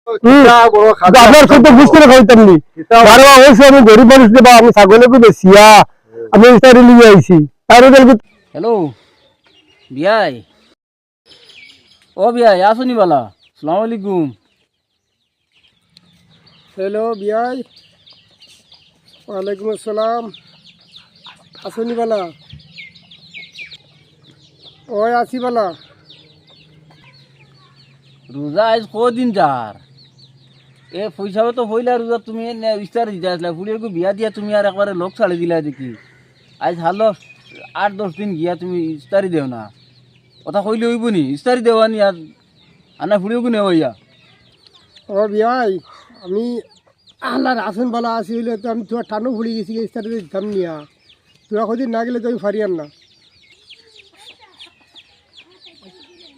আপনার সাথে বুঝতে খাইতাম নি বারো অবশ্যই আমি গরিব মানুষ বা আমি ছাগলকে বেশিয়া আমি ইস্তারি নিয়ে আইছি তার হ্যালো বিয়াই ও বিয়াই আসুনি বালা সালাম আলাইকুম। হ্যালো বিয়াই ওয়ালাইকুম আসসালাম আসনি বালা ওই আসি বালা রোজা আজ কদিন যার এ পয়সা তো হইলা রোজা তুমি ইস্তার দিতে আসলা ফুলিয়ে বিয়া দিয়া তুমি আর একবারে লোক ছাড়ি দিলা দেখি আজ হালো 8-10 দিন গিয়া তুমি ইস্তারি দেও না কথা কইলে হইব নি ইস্তারি দেওয়ানি আর আনা ফুলিয়ে নেওয়া হইয়া ও বিয়াই আমি আল্লাহর আসন বালা আসি হইলে তো আমি তোমার টানো ভুলে গেছি ইস্তারি দিতাম নিয়া তোরা কদিন না গেলে তো আমি ফারিয়ান না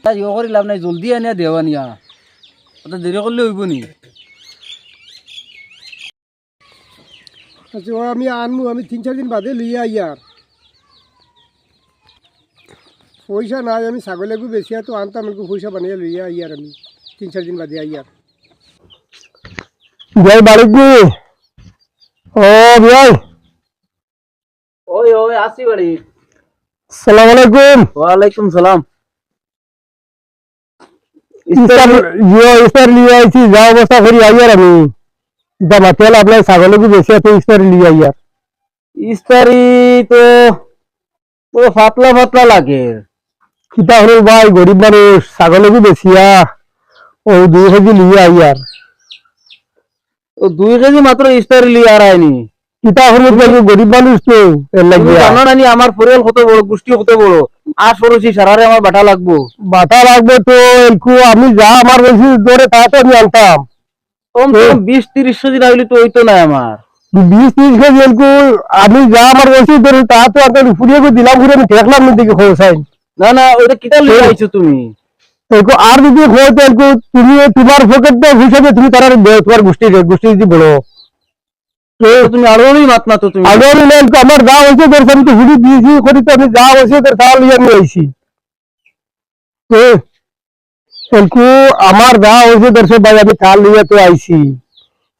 তাই ইয়ে করি লাভ নাই জলদি আনিয়া দেওয়া নিয়া ওটা দেরি করলে হইব নি আচ্ছা ও আমি আনবো আমি 3-4 দিন বাদে লইয়া আইয়ার পয়সা নাই আমি ছাগলেকু বেশিয়া তো আনতাম একটু পয়সা বানিয়ে লইয়া আইয়ার আমি 3-4 দিন বাদে আইয়ার জয় বাড়ি ও ভাই ওই ওই আসি বাড়ি আসসালামু আলাইকুম ওয়ালাইকুম সালাম ইস্তার লিয়ে আইছি যা অবস্থা করি আইয়ার আমি যা মাতিয়াল আপনার ছাগলেকু বেশিয়া তো ইস্তার লিয়ে আইয়ার ইস্তারি তো পুরো পাতলা পাতলা লাগে কিতা হল ভাই গরিব মানুষ ছাগলেকু বেশিয়া ও 2 কেজি লিয়ে আইয়ার ও 2 কেজি মাত্র ইস্তারি লিয়ে আর আইনি কিতা হল গরিব মানুষ তো এর লাগিয়া জানো না নি আমার পরিয়াল কত বড় গোষ্ঠী কত বড় আর সরসি সারারে আমার বাটা লাগবো তো একটু আমি যা আমার বলছি ধরে তা তো আমি আনতাম কম সে কম 20-30 কেজি না হইলে তো হইতো না আমার 20-30 কেজি একটু আমি যা আমার বলছি ধরে তা তো আপনার ফুরিয়ে দিলাম ঘুরে আমি দেখলাম না দিকে খোঁজাই না না ওটা কিটা লিয়ে আইছো তুমি একটু আর যদি খোঁজতে একটু তুমি তোমার পকেটে হিসাবে তুমি তারা তোমার গোষ্ঠী যদি বলো তুমি আরো মাত না তো তুমি আমার যা হয়েছে তোর আমি তো হুড়ি দিয়েছি করি তো আমি যা হয়েছে তোর তা লিয়ে আমি আইছি আমার যা হয়েছে তোর সব ভাই আমি তার লিয়ে তো আইছি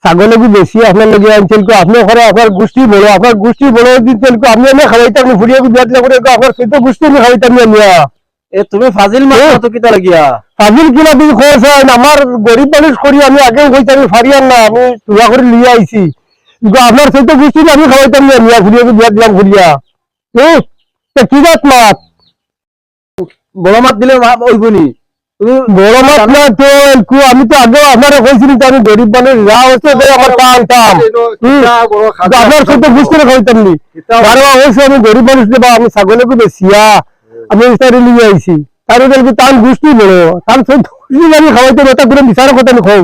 ছাগলে কি বেশি আপনার লগে আনছেন আপনি ওখানে আপনার গোষ্ঠী বড় দিচ্ছেন আপনি এনে খাওয়াইতে আপনি ফুরিয়ে বিয়াতলে করে আপনার সৈত গোষ্ঠী আমি খাওয়াইতে আমি নিয়া এ তুমি ফাজিল মাত তো কিটা লাগিয়া ফাজিল কিনা তুমি খোঁজ আমার গরিব মানুষ করি আমি আগেও কইছি আমি ফারিয়ান না আমি তুলা করে লিয়ে আইছি আপনার সৈত গোষ্ঠী আমি খাওয়াইতাম নিয়া ফুরিয়ে বিয়াত দিলাম ফুরিয়া কি জাত মাত বড় মাত দিলে হইব নি তুমি বড় মাত না তো আমি তো আগে আপনারা কইছিলাম আমি গরিব মানুষ যা হচ্ছে আমার তা আনতাম আপনার সৈত গোষ্ঠী খাওয়াইতাম নি অবশ্যই আমি গরিব মানুষ বা আমি ছাগলেকে বেশিয়া আমি ইস্তারি লিয়ে আইছি তার তার গোষ্ঠী বড় তার সৈত গোষ্ঠী আমি খাওয়াইতাম এটা করে বিচার কথা আমি খাও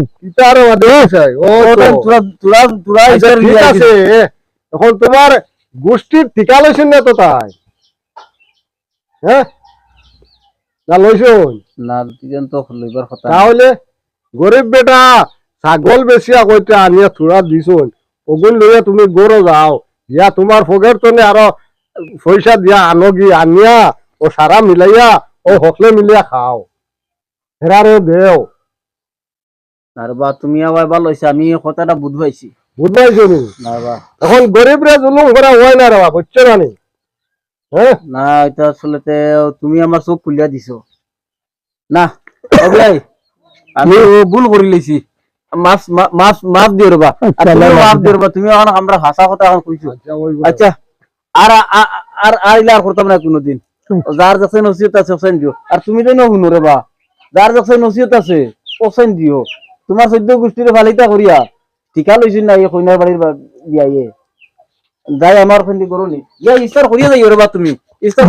এখন তোমার গোষ্ঠীর টিকা লইছেন না তো তাই হ্যাঁ না লইছুন না তো লইবার কথা তাহলে গরিব বেটা ছাগল বেশিয়া কইতে আনিয়া থুড়া দিছুন ওগুন লইয়া তুমি গরো যাও ইয়া তোমার ফগের তনে আরো পয়সা দিয়া আনো গি আনিয়া ও সারা মিলাইয়া ও হকলে মিলিয়া খাও হেরারে দেও আর বা তুমি আবার ভালো হইছে আমি কথাটা বুঝবাইছি বুঝবাইছো নি না বা এখন গরিবরে জুলুম করা হয় না রে বা বুঝছো না নি হ্যাঁ না এটা আসলে তুমি আমার চোখ খুলিয়া দিছো না ভাই আমি ভুল করে লইছি মাছ মাছ মাছ দিও রবা মাছ দিও রবা তুমি এখন আমরা ভাষা কথা এখন কইছো আচ্ছা আর আর আইলা আর করতাম না কোনোদিন যার যাচ্ছে নসিহত আছে ওসাইন দিও আর তুমি তো নহুনো রবা যার যাচ্ছে নসিহত আছে ওসাইন দিও তোমার সদ্য গোষ্ঠীর ভালিতা করিয়া ঠিকা লইছিস না এই কইনার বাড়ির বিয়াইয়ে যাই আমার ফেন্দি করো নি ইয়া ইস্তার করিয়া যাই রবা তুমি ইস্তার